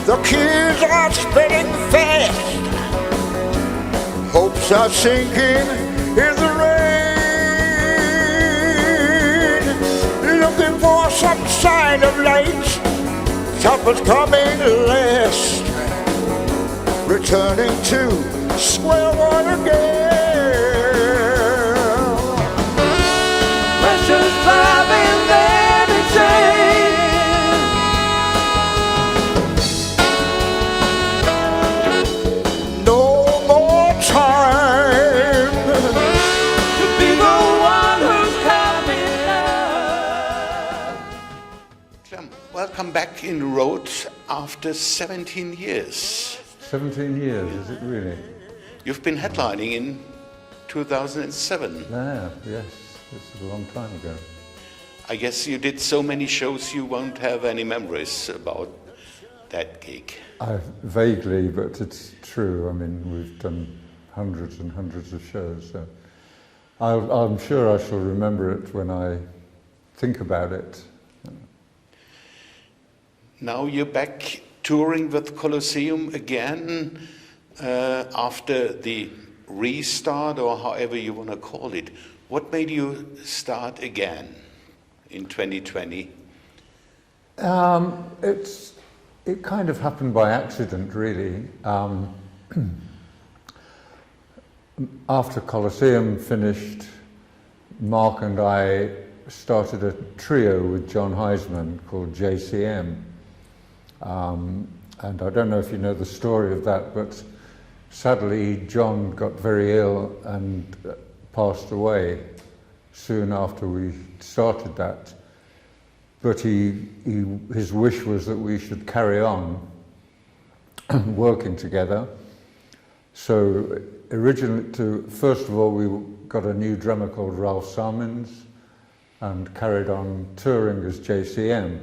The kids are spinning fast, hopes are sinking in the rain, looking for some sign of light. Supper's coming last, returning to square one again. Pressure's driving them insane. No more time to be the one who's coming up. Clem, welcome back in Rhodes after 17 years. 17 years, is it really? You've been headlining in 2007. Yeah, yes, it's a long time ago. I guess you did so many shows you won't have any memories about that gig. Vaguely, but it's true. I mean, we've done hundreds and hundreds of shows, so I'm sure I shall remember it when I think about it. Now you're back touring with Colosseum again after the restart, or however you want to call it. What made you start again in 2020? It kind of happened by accident, really. After Colosseum finished, Mark and I started a trio with John Heisman called JCM. And I don't know if you know the story of that, but sadly John got very ill and passed away soon after we started that. But his wish was that we should carry on working together. So first of all, we got a new drummer called Ralph Salmins and carried on touring as JCM.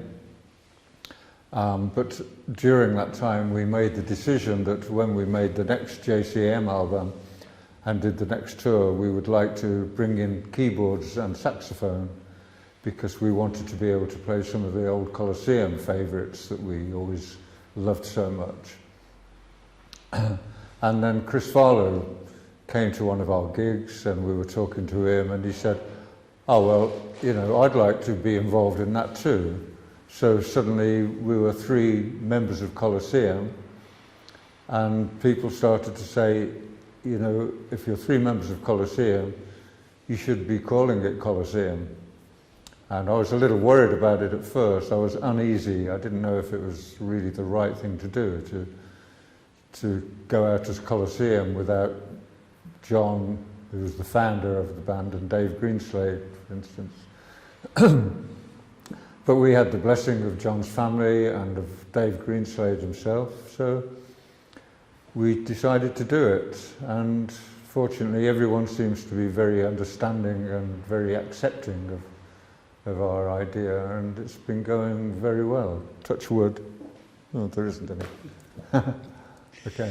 But during that time we made the decision that when we made the next JCM album and did the next tour, we would like to bring in keyboards and saxophone, because we wanted to be able to play some of the old Colosseum favourites that we always loved so much. And then Chris Farlowe came to one of our gigs and we were talking to him and he said, oh well, you know, I'd like to be involved in that too. So suddenly we were 3 members of Colosseum, and people started to say, you know, if you're 3 members of Colosseum, you should be calling it Colosseum. And I was a little worried about it at first. I was uneasy. I didn't know if it was really the right thing to do, to go out as Colosseum without John, who was the founder of the band, and Dave Greenslade, for instance. But we had the blessing of John's family and of Dave Greenslade himself, so we decided to do it. And fortunately, everyone seems to be very understanding and very accepting of our idea, and it's been going very well. Touch wood. Oh, there isn't any. Okay.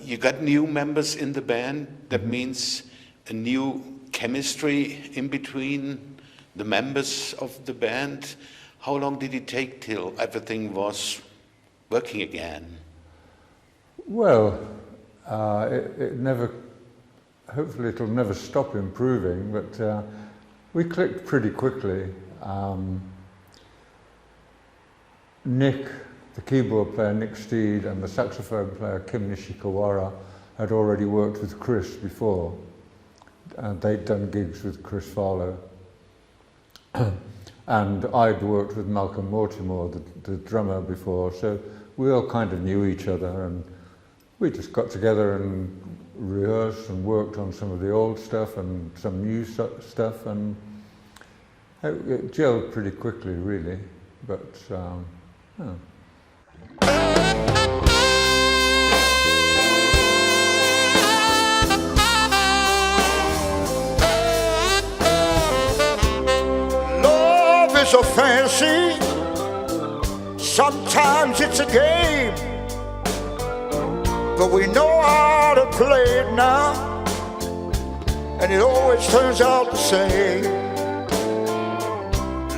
You got new members in the band. That means a new chemistry in between the members of the band. How long did it take till everything was working again? Well, it never, hopefully it'll never stop improving, but we clicked pretty quickly. Nick, the keyboard player Nick Steed, and the saxophone player Kim Nishikawara had already worked with Chris before, and they'd done gigs with Chris Farlowe. And I'd worked with Malcolm Mortimer, the drummer, before, so we all kind of knew each other, and we just got together and rehearsed and worked on some of the old stuff and some new stuff, and it gelled pretty quickly, really. But yeah. Love is a fantasy, sometimes it's a game, but we know how to play it now, and it always turns out the same.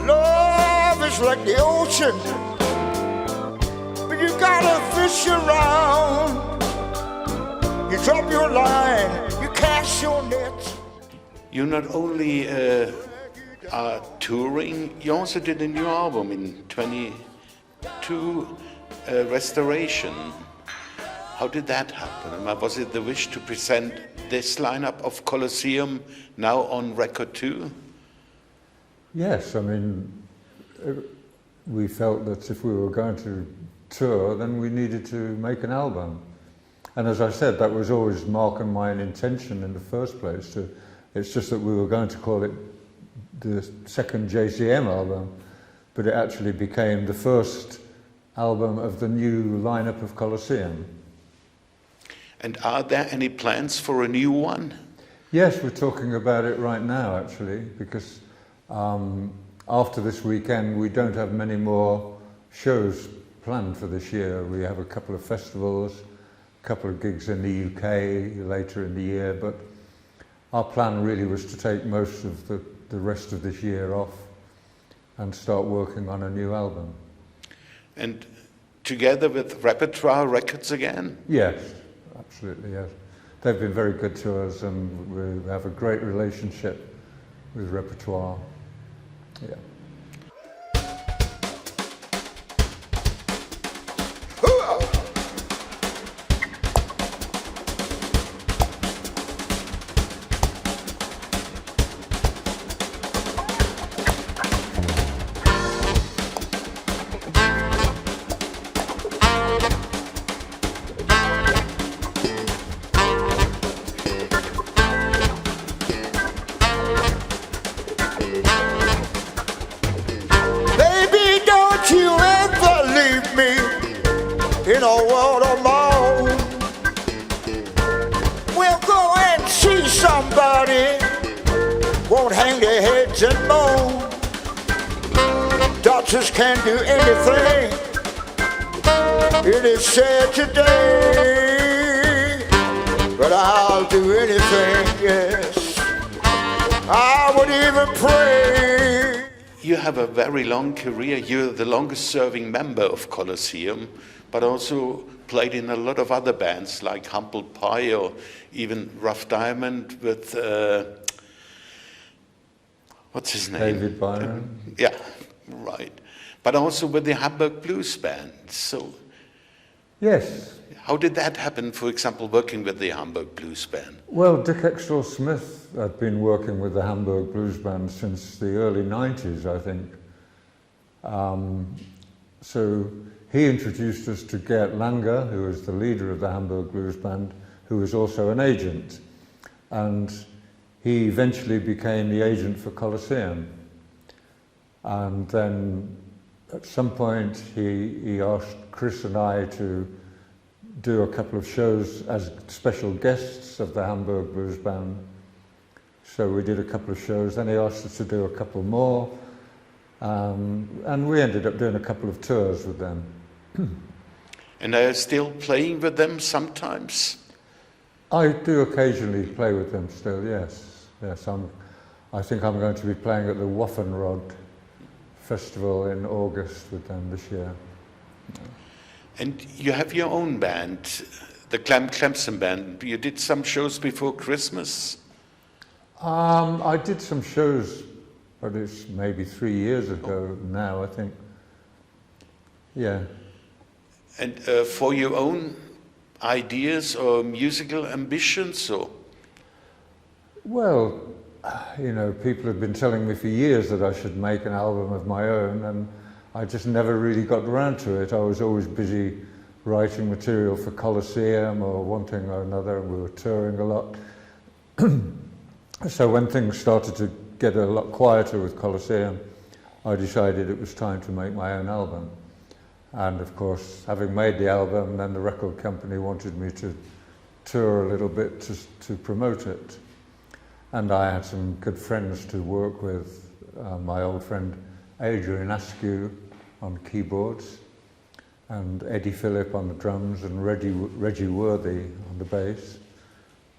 Love is like the ocean, you gotta fish around. You drop your line, you cast your net. You not only are touring, you also did a new album in 22, Restoration. How did that happen? Was it the wish to present this lineup of Colosseum now on record too? Yes, I mean, we felt that if we were going to tour, then we needed to make an album. And as I said, that was always Mark and my intention in the first place. It's just that we were going to call it the second JCM album, but it actually became the first album of the new lineup of Colosseum. And are there any plans for a new one? Yes, we're talking about it right now, actually, because after this weekend, we don't have many more shows planned for this year. We have a couple of festivals, a couple of gigs in the UK later in the year, but our plan really was to take most of the rest of this year off and start working on a new album. And together with Repertoire Records again? Yes, absolutely, yes. They've been very good to us, and we have a great relationship with Repertoire. Yeah. In a world of my own, we'll go and see somebody, won't hang their heads and moan. Doctors can't do anything, it is said today, but I'll do anything, yes, I would even pray. You have a very long career. You're the longest serving member of Colosseum, but also played in a lot of other bands like Humble Pie or even Rough Diamond with, what's his name? David Byron. Yeah, right. But also with the Hamburg Blues Band. So, yes. How did that happen, for example, working with the Hamburg Blues Band? Well, Dick Extall-Smith had been working with the Hamburg Blues Band since the early 90s, I think. So he introduced us to Gert Langer, who was the leader of the Hamburg Blues Band, who was also an agent. And he eventually became the agent for Colosseum. And then at some point he asked Chris and I to do a couple of shows as special guests of the Hamburg Blues Band. So we did a couple of shows, then he asked us to do a couple more, and we ended up doing a couple of tours with them. And are you still playing with them sometimes? I do occasionally play with them still, yes. Yes, I think I'm going to be playing at the Waffenrod Festival in August with them this year. And you have your own band, the Clem Clempson band. You did some shows before Christmas? I did some shows, but it's maybe 3 years ago now, I think. Yeah. And for your own ideas or musical ambitions, or? Well, you know, people have been telling me for years that I should make an album of my own, and I just never really got around to it. I was always busy writing material for Colosseum or one thing or another, and we were touring a lot. So when things started to get a lot quieter with Colosseum, I decided it was time to make my own album. And of course, having made the album, then the record company wanted me to tour a little bit to promote it. And I had some good friends to work with, my old friend Adrian Askew on keyboards, and Eddie Phillip on the drums, and Reggie Worthy on the bass.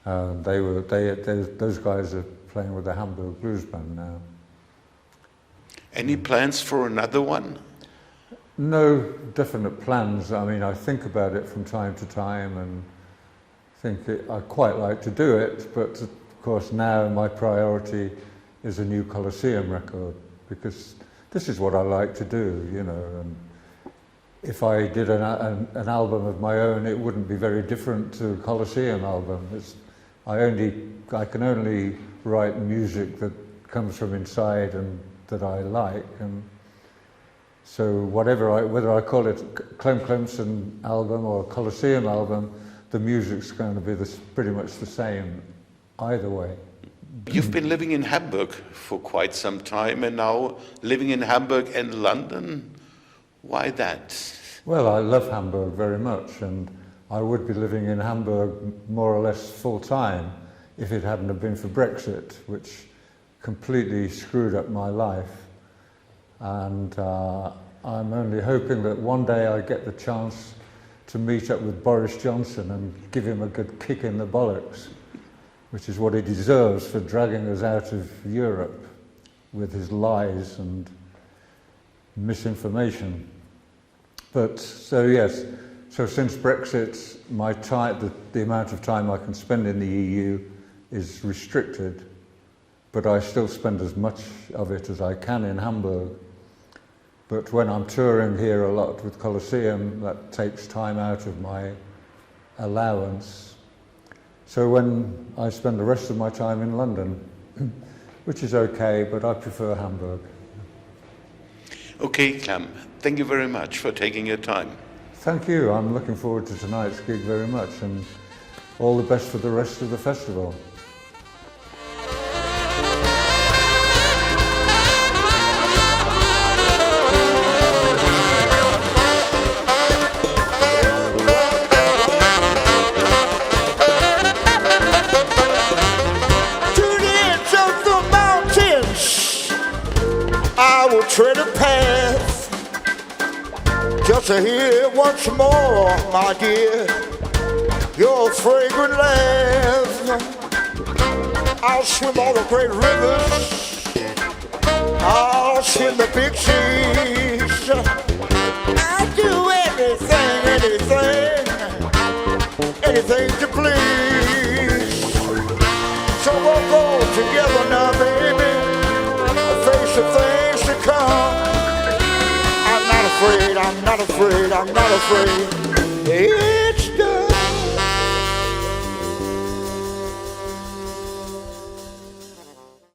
Those guys are playing with the Hamburg Blues Band now. Any plans for another one? No definite plans. I mean, I think about it from time to time and I quite like to do it, but of course now my priority is a new Colosseum record, because this is what I like to do, you know. And if I did an album of my own, it wouldn't be very different to a Colosseum album. I can only write music that comes from inside and that I like, and so whether I call it Clem Clempson album or a Colosseum album, the music's going to be pretty much the same either way. You've been living in Hamburg for quite some time, and now living in Hamburg and London. Why that? Well, I love Hamburg very much, and I would be living in Hamburg more or less full time if it hadn't have been for Brexit, which completely screwed up my life. And I'm only hoping that one day I get the chance to meet up with Boris Johnson and give him a good kick in the bollocks, which is what he deserves for dragging us out of Europe with his lies and misinformation. But so yes, so since Brexit, the amount of time I can spend in the EU is restricted, but I still spend as much of it as I can in Hamburg. But when I'm touring here a lot with Colosseum, that takes time out of my allowance. So when I spend the rest of my time in London, which is okay, but I prefer Hamburg. Okay, Clem, thank you very much for taking your time. Thank you. I'm looking forward to tonight's gig very much, and all the best for the rest of the festival. Tread a path just to hear once more, my dear, your fragrant laugh. I'll swim all the great rivers, I'll swim the big seas, I'll do anything to please. So we'll go together now, baby, face to face to come. I'm not afraid, I'm not afraid, I'm not afraid. Yeah.